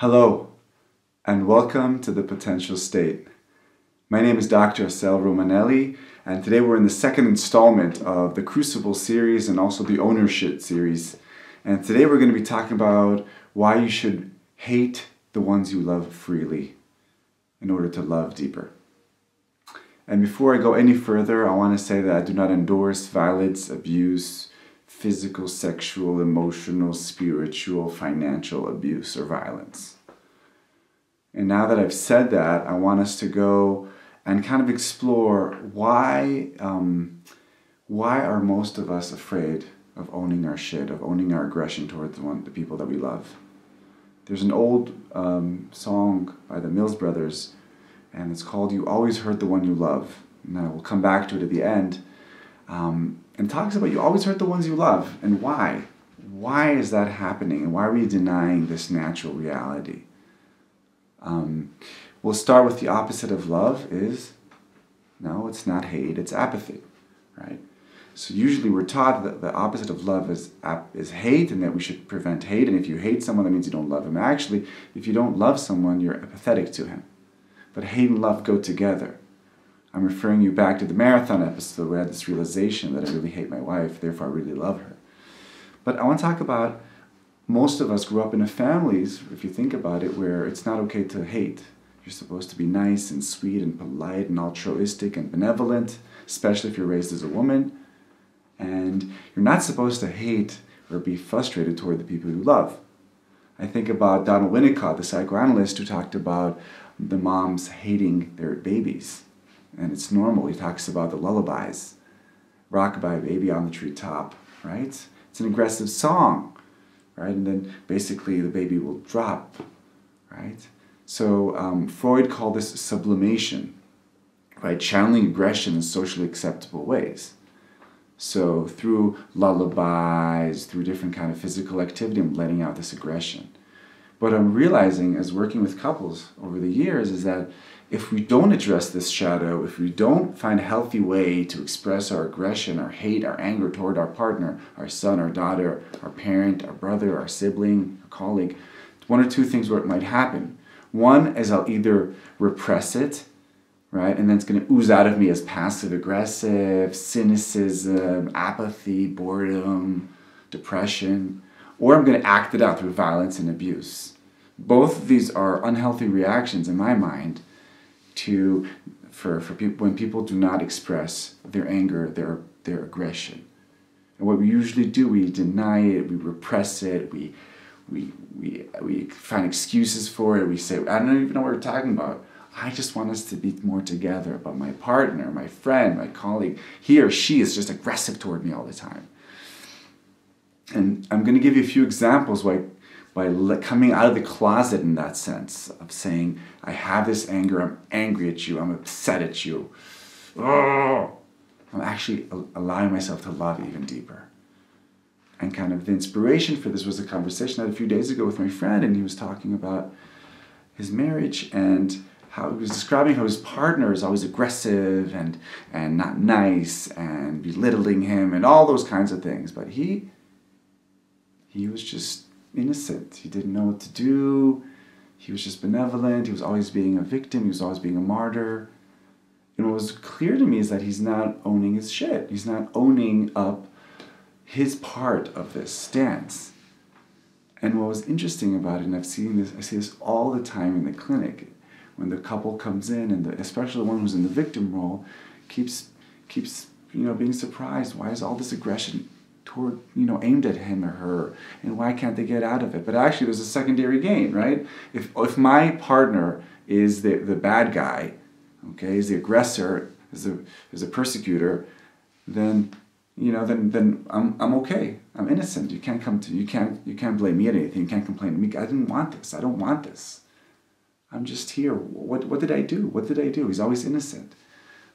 Hello, and welcome to The Potential State. My name is Dr. Assael Romanelli, and today we're in the second installment of the Crucible series and also the Ownership series. And today we're going to be talking about why you should hate the ones you love freely in order to love deeper. And before I go any further, I want to say that I do not endorse violence, abuse, physical, sexual, emotional, spiritual, financial abuse or violence. And now that I've said that, I want us to go and kind of explore why are most of us afraid of owning our shit, of owning our aggression towards the people that we love. There's an old song by the Mills Brothers, and it's called "You Always Hurt the One You Love." And I will come back to it at the end. And talks about you always hurt the ones you love, and why. Why is that happening, and why are we denying this natural reality? We'll start with the opposite of love is, no, it's not hate, it's apathy, right? So usually we're taught that the opposite of love is hate, and that we should prevent hate, and if you hate someone, that means you don't love him. Actually, if you don't love someone, you're apathetic to him. But hate and love go together. I'm referring you back to the marathon episode where I had this realization that I really hate my wife, therefore I really love her. But I want to talk about, most of us grew up in families, if you think about it, where it's not okay to hate. You're supposed to be nice and sweet and polite and altruistic and benevolent, especially if you're raised as a woman. And you're not supposed to hate or be frustrated toward the people you love. I think about Donald Winnicott, the psychoanalyst, who talked about the moms hating their babies. And it's normal. He talks about the lullabies. Rockabye Baby on the Treetop, right? It's an aggressive song, right? And then basically the baby will drop, right? So Freud called this sublimation, right? Channeling aggression in socially acceptable ways. So through lullabies, through different kind of physical activity, I'm letting out this aggression. What I'm realizing as working with couples over the years is that if we don't address this shadow, if we don't find a healthy way to express our aggression, our hate, our anger toward our partner, our son, our daughter, our parent, our brother, our sibling, our colleague, one or two things where it might happen. One is I'll either repress it, right, and then it's going to ooze out of me as passive-aggressive, cynicism, apathy, boredom, depression, or I'm going to act it out through violence and abuse. Both of these are unhealthy reactions in my mind for people when people do not express their anger, their aggression. And what we usually do, we deny it, we repress it, we find excuses for it. We say, I don't even know what we're talking about. I just want us to be more together. But my partner, my friend, my colleague, he or she is just aggressive toward me all the time. And I'm going to give you a few examples by coming out of the closet in that sense of saying, I have this anger, I'm angry at you, I'm upset at you. Oh! I'm actually allowing myself to love even deeper. And kind of the inspiration for this was a conversation I had a few days ago with my friend, and he was talking about his marriage and how he was describing how his partner is always aggressive and not nice and belittling him and all those kinds of things. But he was just innocent. He didn't know what to do. He was just benevolent. He was always being a victim. He was always being a martyr. And what was clear to me is that he's not owning his shit. He's not owning up his part of this stance. And what was interesting about it, and I see this all the time in the clinic, when the couple comes in, and especially the one who's in the victim role, keeps being surprised. Why is all this aggression aimed at him or her, and why can't they get out of it? But actually there's a secondary gain, right? If my partner is the bad guy, okay, is the aggressor, is the persecutor, then I'm okay. I'm innocent. You can't blame me at anything. You can't complain to me. I didn't want this. I don't want this. I'm just here. What did I do? What did I do? He's always innocent.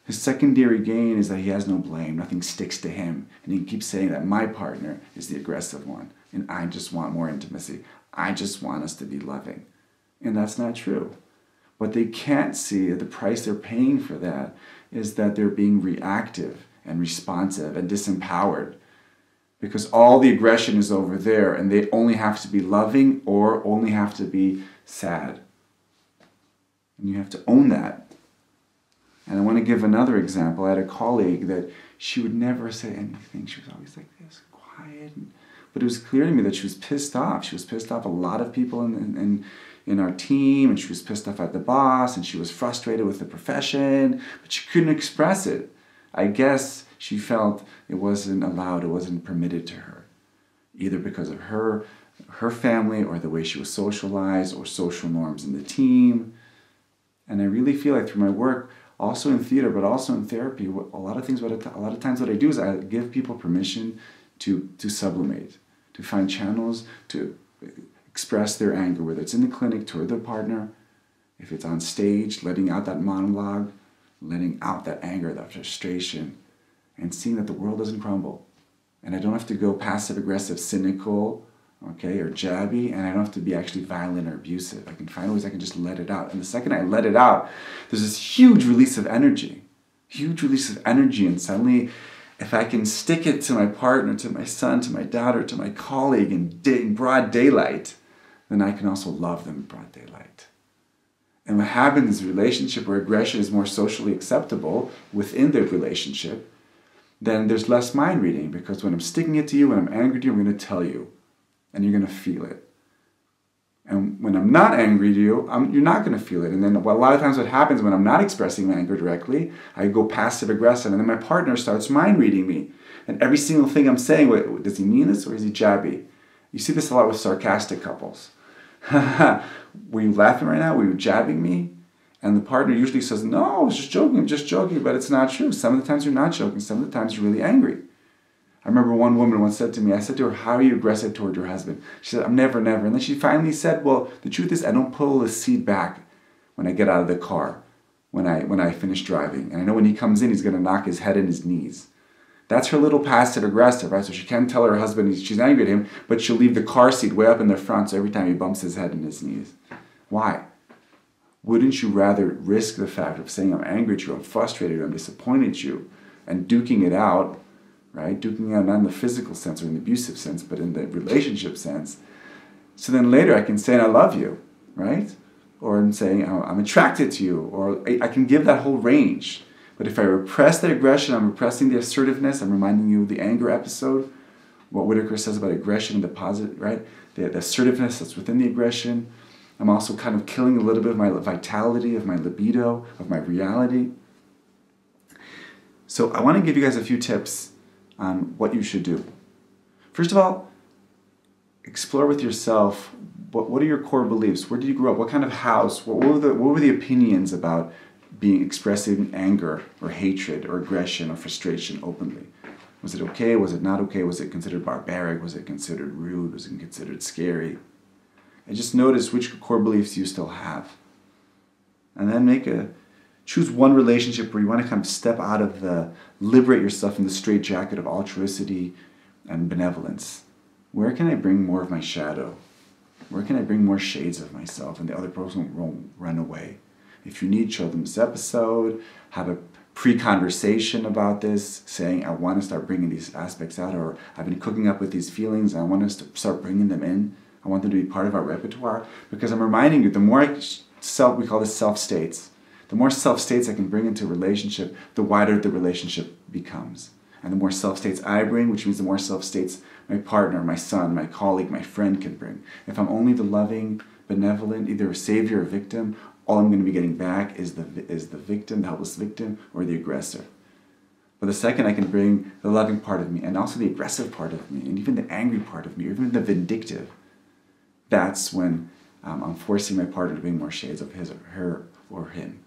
His secondary gain is that he has no blame. Nothing sticks to him. And he keeps saying that my partner is the aggressive one. And I just want more intimacy. I just want us to be loving. And that's not true. What they can't see, the price they're paying for that, is that they're being reactive and responsive and disempowered. because all the aggression is over there and they only have to be loving or only have to be sad. And you have to own that. And I want to give another example. I had a colleague that she would never say anything. She was always like this, quiet. But it was clear to me that she was pissed off. She was pissed off a lot of people in our team, and she was pissed off at the boss, and she was frustrated with the profession, but she couldn't express it. I guess she felt it wasn't allowed, it wasn't permitted to her, either because of her family or the way she was socialized or social norms in the team. And I really feel like through my work, also in theater, but also in therapy, a lot of times what I do is I give people permission to sublimate, to find channels to express their anger, whether it's in the clinic toward their partner, if it's on stage, letting out that monologue, letting out that anger, that frustration, and seeing that the world doesn't crumble. And I don't have to go passive-aggressive, cynical, okay, or jabby, and I don't have to be actually violent or abusive. I can find ways I can just let it out. And the second I let it out, there's this huge release of energy, and suddenly, if I can stick it to my partner, to my son, to my daughter, to my colleague in broad daylight, then I can also love them in broad daylight. And what happens is a relationship where aggression is more socially acceptable within the relationship, then there's less mind reading, because when I'm sticking it to you, when I'm angry to you, I'm going to tell you, and you're going to feel it. And when I'm not angry to you, you're not going to feel it. And then a lot of times what happens when I'm not expressing my anger directly, I go passive aggressive, and then my partner starts mind reading me. And every single thing I'm saying, does he mean this or is he jabby? You see this a lot with sarcastic couples. Were you laughing right now? Were you jabbing me? And the partner usually says, no, I was just joking, but it's not true. Some of the times you're not joking, some of the times you're really angry. I remember one woman once said to me, I said to her, how are you aggressive toward your husband? She said, I'm never. And then she finally said, well, the truth is I don't pull the seat back when I get out of the car, when I finish driving. And I know when he comes in, he's going to knock his head in his knees. That's her little passive aggressive, right? So she can't tell her husband she's angry at him, but she'll leave the car seat way up in the front so every time he bumps his head in his knees. Why? Wouldn't you rather risk the fact of saying I'm angry at you, I'm frustrated, I'm disappointed at you, and duking it out, right? Duking it out not in the physical sense or in the abusive sense, but in the relationship sense. So then later I can say I love you, right? Or I'm saying I'm attracted to you, or I can give that whole range. But if I repress the aggression, I'm repressing the assertiveness, I'm reminding you of the anger episode, what Whitaker says about aggression and the positive, right? The assertiveness that's within the aggression. I'm also kind of killing a little bit of my vitality, of my libido, of my reality. So I want to give you guys a few tips on what you should do. First of all, explore with yourself, what are your core beliefs? Where did you grow up? What kind of house? What were the opinions about expressing anger or hatred or aggression or frustration openly? Was it okay? Was it not okay? Was it considered barbaric? Was it considered rude? Was it considered scary? And just notice which core beliefs you still have. And then choose one relationship where you want to kind of step out of liberate yourself from the straitjacket of altruicity and benevolence. Where can I bring more of my shadow? Where can I bring more shades of myself and the other person won't run away? If you need, show them this episode, have a pre-conversation about this, saying I want to start bringing these aspects out, or I've been cooking up with these feelings and I want us to start bringing them in. I want them to be part of our repertoire, because I'm reminding you, the more we call this self-states, the more self-states I can bring into a relationship, the wider the relationship becomes. And the more self-states I bring, which means the more self-states my partner, my son, my colleague, my friend can bring. If I'm only the loving, benevolent, either a savior or victim, all I'm going to be getting back is the victim, the helpless victim, or the aggressor. But the second I can bring the loving part of me, and also the aggressive part of me, and even the angry part of me, or even the vindictive, that's when I'm forcing my partner to bring more shades of his or her or him.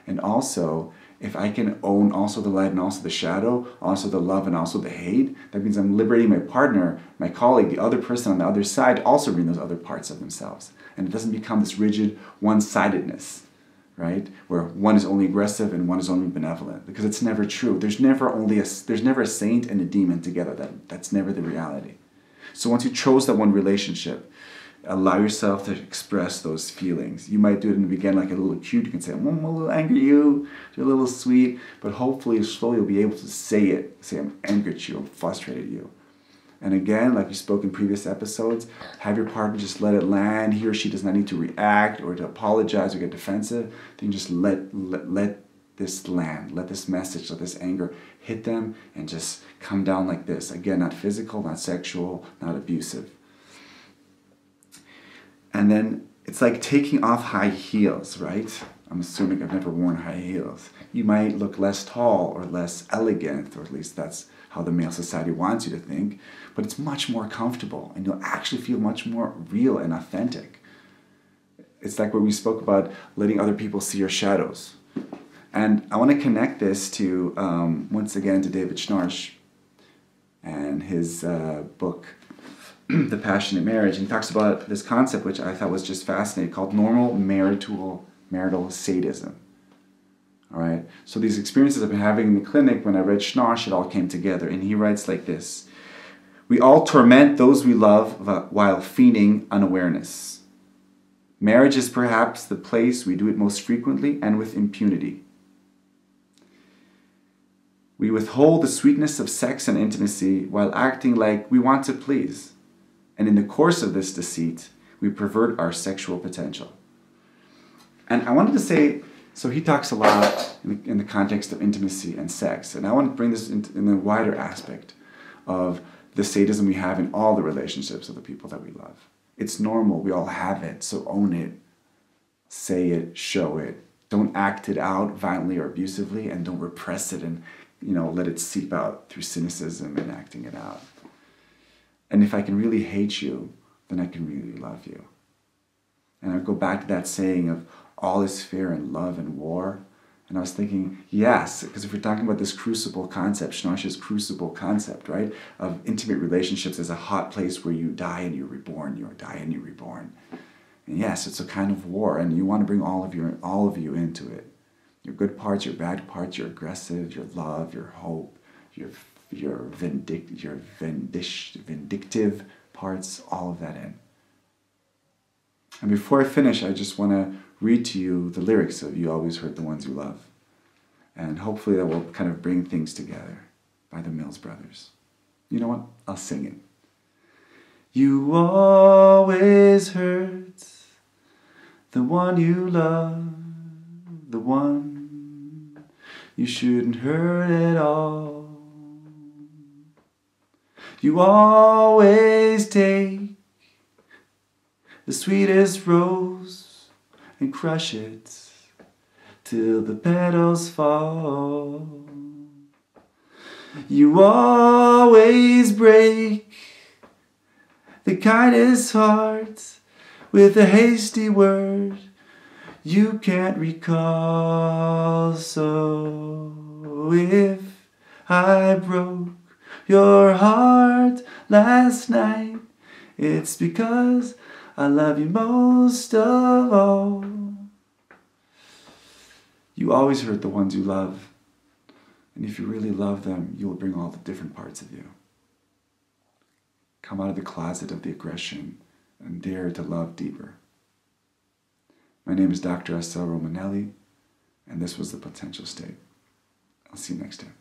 And also, if I can own also the light and also the shadow, also the love and also the hate, that means I'm liberating my partner, my colleague, the other person on the other side, also bring those other parts of themselves. And it doesn't become this rigid one-sidedness, right? Where one is only aggressive and one is only benevolent, because it's never true. There's never a saint and a demon together. That's never the reality. So once you chose that one relationship, allow yourself to express those feelings. You might do it in the beginning like a little cute. You can say, I'm a little angry at you, you're a little sweet, but hopefully slowly you'll be able to say it. Say, I'm angry at you, I'm frustrated at you. And again, like we spoke in previous episodes, have your partner just let it land. He or she does not need to react or to apologize or get defensive. Then just let this land, let this message, let this anger hit them and just come down like this. Again, not physical, not sexual, not abusive. And then it's like taking off high heels, right? I'm assuming I've never worn high heels. You might look less tall or less elegant, or at least that's how the male society wants you to think, but it's much more comfortable and you'll actually feel much more real and authentic. It's like what we spoke about, letting other people see your shadows. And I want to connect this to, once again, to David Schnarch and his book, The Passionate Marriage. And he talks about this concept, which I thought was just fascinating, called normal marital sadism. All right. So these experiences I've been having in the clinic, when I read Schnarch, it all came together. And he writes like this: we all torment those we love while feigning unawareness. Marriage is perhaps the place we do it most frequently and with impunity. We withhold the sweetness of sex and intimacy while acting like we want to please. And in the course of this deceit, we pervert our sexual potential. And I wanted to say, so he talks a lot in the context of intimacy and sex. And I want to bring this in the wider aspect of the sadism we have in all the relationships of the people that we love. It's normal. We all have it. So own it. Say it. Show it. Don't act it out violently or abusively, and don't repress it and let it seep out through cynicism and acting it out. And if I can really hate you, then I can really love you. And I go back to that saying of all is fair in love and war. And I was thinking, yes, because if we're talking about this crucible concept, Schnarch's crucible concept, right, of intimate relationships as a hot place where you die and you're reborn, you die and you're reborn. And yes, it's a kind of war, and you want to bring all of you into it. Your good parts, your bad parts, your aggressive, your love, your hope, your vindictive parts, all of that in. And before I finish, I just want to read to you the lyrics of You Always Hurt the Ones You Love. And hopefully that will kind of bring things together, by the Mills Brothers. You know what? I'll sing it. You always hurt the one you love, the one you shouldn't hurt at all. You always take the sweetest rose and crush it till the petals fall. You always break the kindest heart with a hasty word you can't recall. So if I broke your heart last night, it's because I love you most of all. You always hurt the ones you love. And if you really love them, you will bring all the different parts of you. Come out of the closet of the aggression and dare to love deeper. My name is Dr. Assael Romanelli, and this was The Potential State. I'll see you next time.